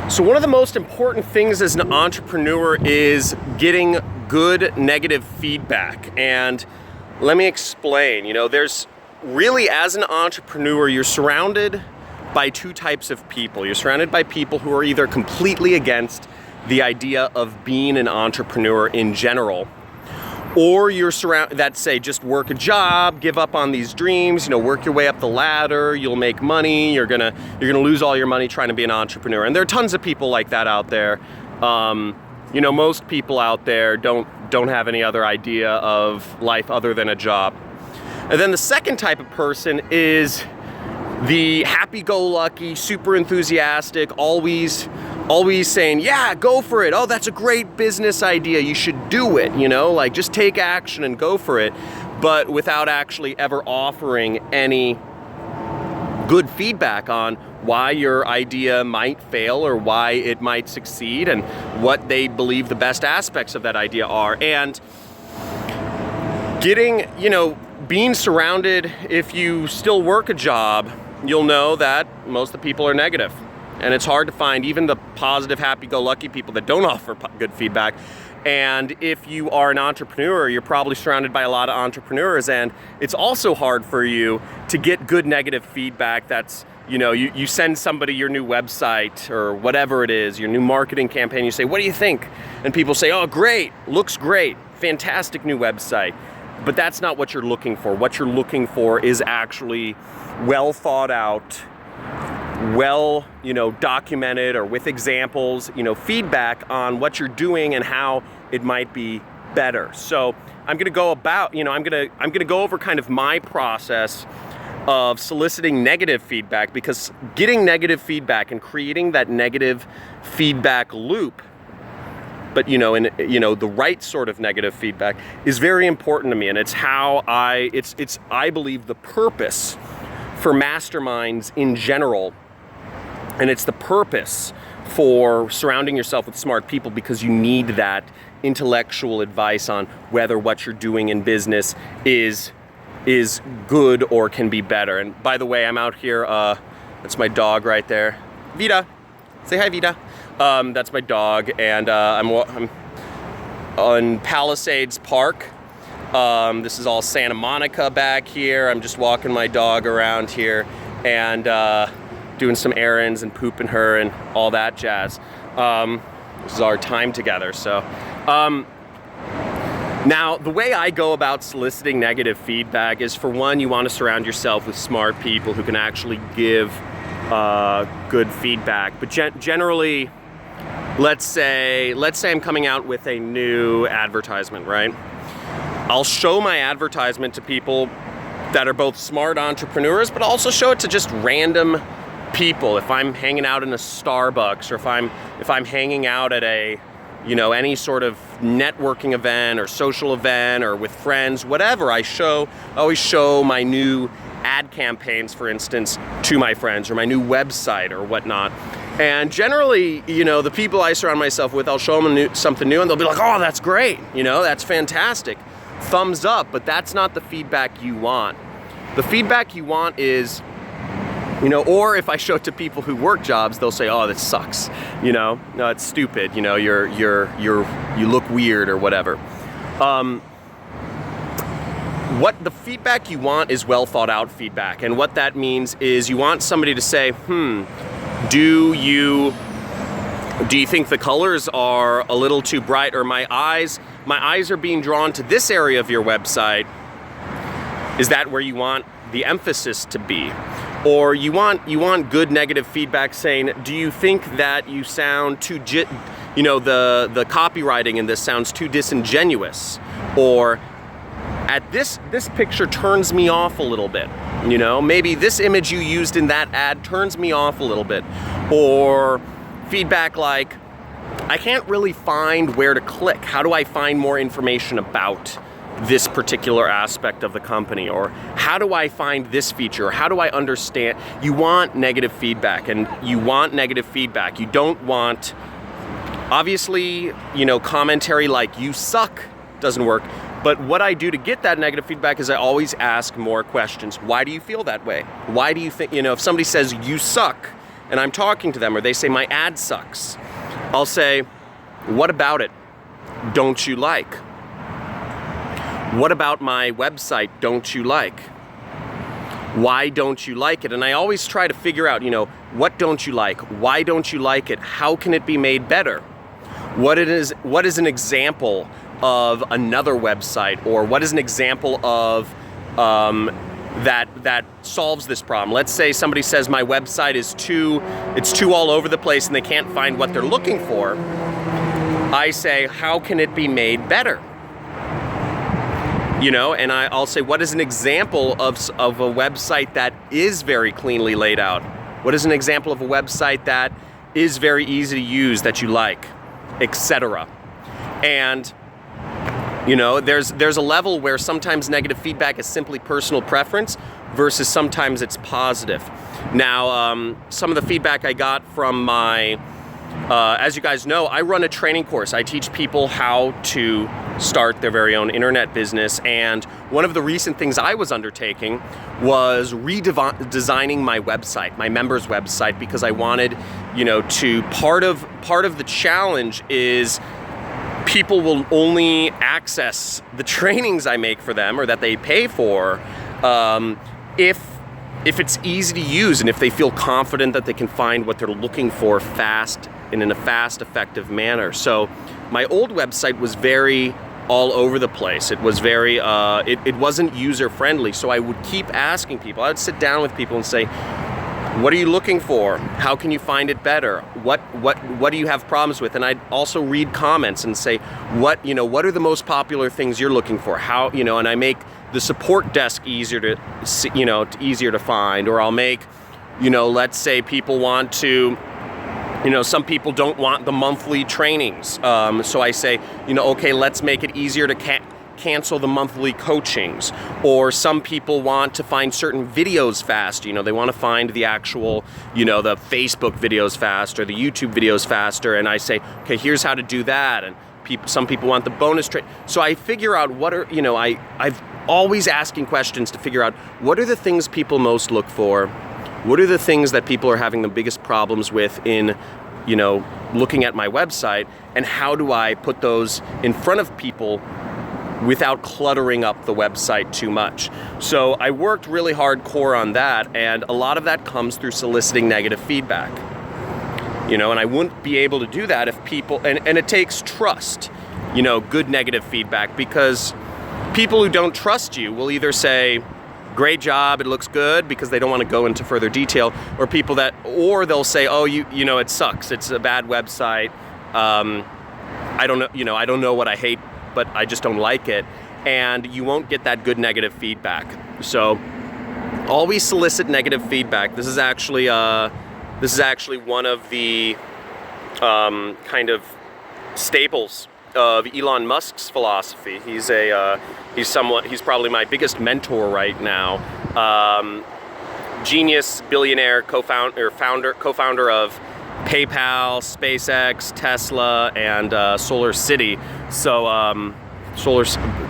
So one of the most important things as an entrepreneur is getting good negative feedback. And let me explain. There's really, as an entrepreneur, you're surrounded by two types of people. You're surrounded by people who are either completely against the idea of being an entrepreneur in general, or you're surrounded that say just work a job, give up on these dreams, work your way up the ladder, you'll make money, you're gonna lose all your money trying to be an entrepreneur. And there are tons of people like that out there. Most people out there don't have any other idea of life other than a job. And then the second type of person is the happy-go-lucky, super enthusiastic, always saying, yeah, go for it. Oh, that's a great business idea. You should do it, just take action and go for it, but without actually ever offering any good feedback on why your idea might fail or why it might succeed and what they believe the best aspects of that idea are. And being surrounded, if you still work a job, you'll know that most of the people are negative. And it's hard to find even the positive, happy-go-lucky people that don't offer good feedback. And if you are an entrepreneur, you're probably surrounded by a lot of entrepreneurs, and it's also hard for you to get good negative feedback. That's, you send somebody your new website or whatever it is, your new marketing campaign, you say, what do you think? And people say, oh, great, looks great, fantastic new website. But that's not what you're looking for. What you're looking for is actually well thought out, well, documented or with examples, feedback on what you're doing and how it might be better. So I'm going to go about, I'm going to go over kind of my process of soliciting negative feedback, because getting negative feedback and creating that negative feedback loop, but the right sort of negative feedback is very important to me, and it's how I believe the purpose for masterminds in general. And it's the purpose for surrounding yourself with smart people, because you need that intellectual advice on whether what you're doing in business is good or can be better. And by the way, I'm out here, that's my dog right there. Vita, say hi, Vita. That's my dog, and I'm on Palisades Park. This is all Santa Monica back here. I'm just walking my dog around here and doing some errands and pooping her and all that jazz. This is our time together. So now the way I go about soliciting negative feedback is, for one, you want to surround yourself with smart people who can actually give good feedback. But generally, let's say I'm coming out with a new advertisement, right? I'll show my advertisement to people that are both smart entrepreneurs, but also show it to just random people. If I'm hanging out in a Starbucks, or if I'm hanging out at a any sort of networking event or social event or with friends, whatever, I always show my new ad campaigns, for instance, to my friends, or my new website or whatnot. And generally, the people I surround myself with, I'll show them something new, and they'll be like, oh, that's great, that's fantastic, thumbs up. But that's not the feedback you want. The feedback you want is, or if I show it to people who work jobs, they'll say, oh, that sucks, no, it's stupid, you look weird or whatever. What the feedback you want is well thought out feedback. And what that means is you want somebody to say, do you think the colors are a little too bright, or my eyes are being drawn to this area of your website? Is that where you want the emphasis to be? Or you want good negative feedback saying, do you think that you sound too, the copywriting in this sounds too disingenuous? Or this picture turns me off a little bit. Maybe this image you used in that ad turns me off a little bit. Or feedback like, I can't really find where to click. How do I find more information about this particular aspect of the company? Or how do I find this feature? How do I understand? You want negative feedback, and you want negative feedback. You don't want, obviously, commentary like you suck doesn't work. But what I do to get that negative feedback is I always ask more questions. Why do you feel that way? Why do you think, if somebody says you suck, and I'm talking to them, or they say my ad sucks, I'll say, what about it don't you like? What about my website don't you like? Why don't you like it? And I always try to figure out, what don't you like? Why don't you like it? How can it be made better? What is an example of another website, or what is an example of that solves this problem? Let's say somebody says my website is too all over the place and they can't find what they're looking for. I say, how can it be made better? And I'll say, what is an example of a website that is very cleanly laid out? What is an example of a website that is very easy to use that you like, etc. And there's a level where sometimes negative feedback is simply personal preference versus sometimes it's positive. Now, some of the feedback I got from my, as you guys know, I run a training course. I teach people how to start their very own internet business, and one of the recent things I was undertaking was redesigning my website, my members' website, because I wanted, to part of the challenge is people will only access the trainings I make for them, or that they pay for, if it's easy to use and if they feel confident that they can find what they're looking for fast and in a fast, effective manner. So my old website was very all over the place. It was very, it wasn't user friendly. So I would keep asking people. I would sit down with people and say, what are you looking for? How can you find it better? What do you have problems with? And I'd also read comments and say, what are the most popular things you're looking for? How, and I make the support desk easier to see, easier to find, or I'll make, let's say people want to, some people don't want the monthly trainings. So I say, okay, let's make it easier to cancel the monthly coachings. Or some people want to find certain videos fast. They want to find the actual, the Facebook videos fast or the YouTube videos faster. And I say, okay, here's how to do that. And some people want the bonus trade. So I figure out what are, I've always asking questions to figure out what are the things people most look for. What are the things that people are having the biggest problems with in, looking at my website, and how do I put those in front of people without cluttering up the website too much? So I worked really hardcore on that, and a lot of that comes through soliciting negative feedback. And I wouldn't be able to do that if people, and it takes trust, good negative feedback, because people who don't trust you will either say, great job, it looks good, because they don't want to go into further detail, or they'll say, oh, it sucks, it's a bad website, I don't know what I hate, but I just don't like it, and you won't get that good negative feedback. So always solicit negative feedback. This is actually one of the kind of staples of Elon Musk's philosophy. He's probably my biggest mentor right now. Genius, billionaire, co-founder of PayPal, SpaceX, Tesla, and Solar City. So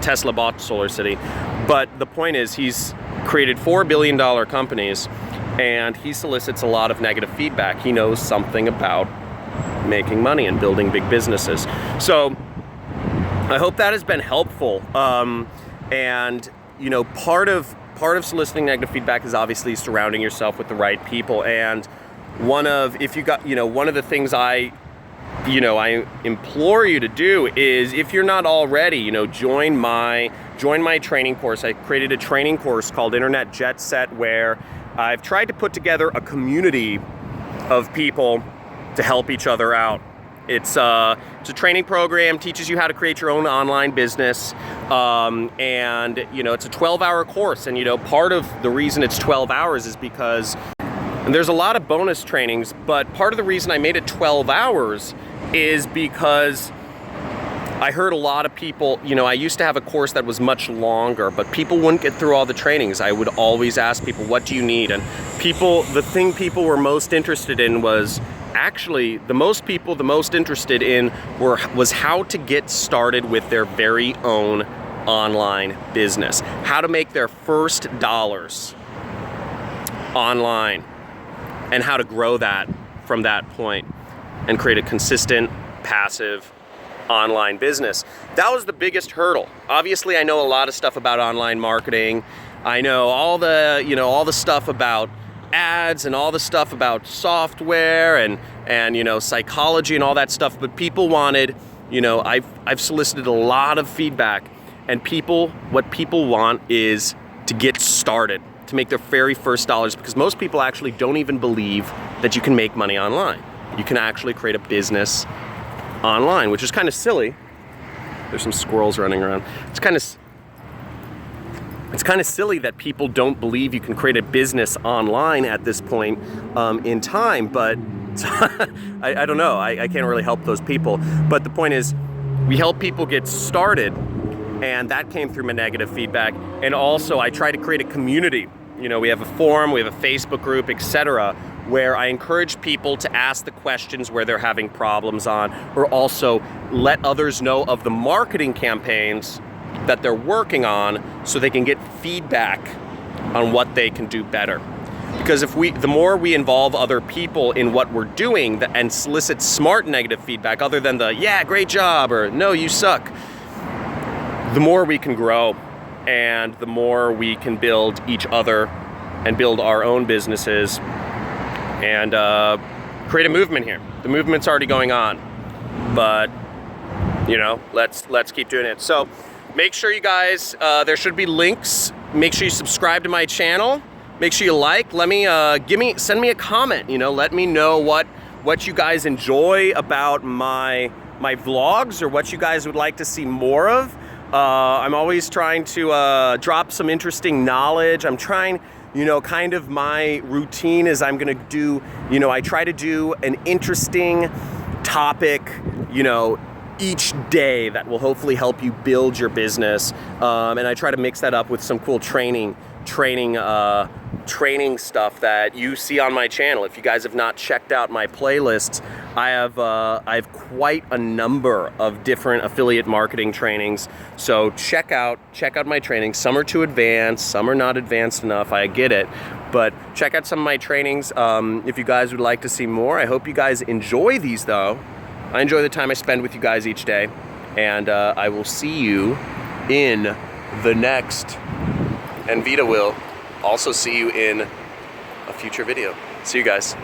Tesla bought Solar City. But the point is, he's created $4 billion companies, and he solicits a lot of negative feedback. He knows something about making money and building big businesses. So I hope that has been helpful. And part of soliciting negative feedback is obviously surrounding yourself with the right people. And one of the things I implore you to do is, if you're not already, join my training course. I created a training course called Internet Jet Set, where I've tried to put together a community of people to help each other out. It's a training program, teaches you how to create your own online business, and it's a 12-hour course. And part of the reason it's 12 hours is because there's a lot of bonus trainings, but part of the reason I made it 12 hours is because I heard a lot of people, I used to have a course that was much longer, but people wouldn't get through all the trainings. I would always ask people, what do you need? And the thing people were most interested in was, actually, the most interested in was how to get started with their very own online business, how to make their first dollars online. and how to grow that from that point and create a consistent, passive online business. That was the biggest hurdle. Obviously, I know a lot of stuff about online marketing. I know all the, you know, all the stuff about ads and all the stuff about software and you know, psychology and all that stuff, but people wanted, you know, I've solicited a lot of feedback, and what people want is to get started, to make their very first dollars, because most people actually don't even believe that you can make money online. You can actually create a business online, which is kind of silly. There's some squirrels running around. It's kind of silly that people don't believe you can create a business online at this point in time, but I don't know. I can't really help those people. But the point is, we help people get started, and that came through my negative feedback. And also, I try to create a community. You know, we have a forum, we have a Facebook group, etc., where I encourage people to ask the questions where they're having problems on, or also let others know of the marketing campaigns that they're working on so they can get feedback on what they can do better. Because the more we involve other people in what we're doing and solicit smart negative feedback other than the, yeah, great job, or no, you suck, the more we can grow, and the more we can build each other and build our own businesses and create a movement here. The movement's already going on, but you know, let's keep doing it. So make sure you guys, there should be links. Make sure you subscribe to my channel. Make sure you like. Send me a comment. You know, let me know what you guys enjoy about my vlogs, or what you guys would like to see more of. I'm always trying to drop some interesting knowledge. I'm trying, you know, kind of my routine is I'm gonna do, you know, I try to do an interesting topic, you know, each day that will hopefully help you build your business. And I try to mix that up with some cool training stuff that you see on my channel. If you guys have not checked out my playlists, I have quite a number of different affiliate marketing trainings. So check out my trainings. Some are too advanced, some are not advanced enough, I get it. But check out some of my trainings if you guys would like to see more. I hope you guys enjoy these though. I enjoy the time I spend with you guys each day. And I will see you in the next, and Vita will also see you in a future video. See you guys.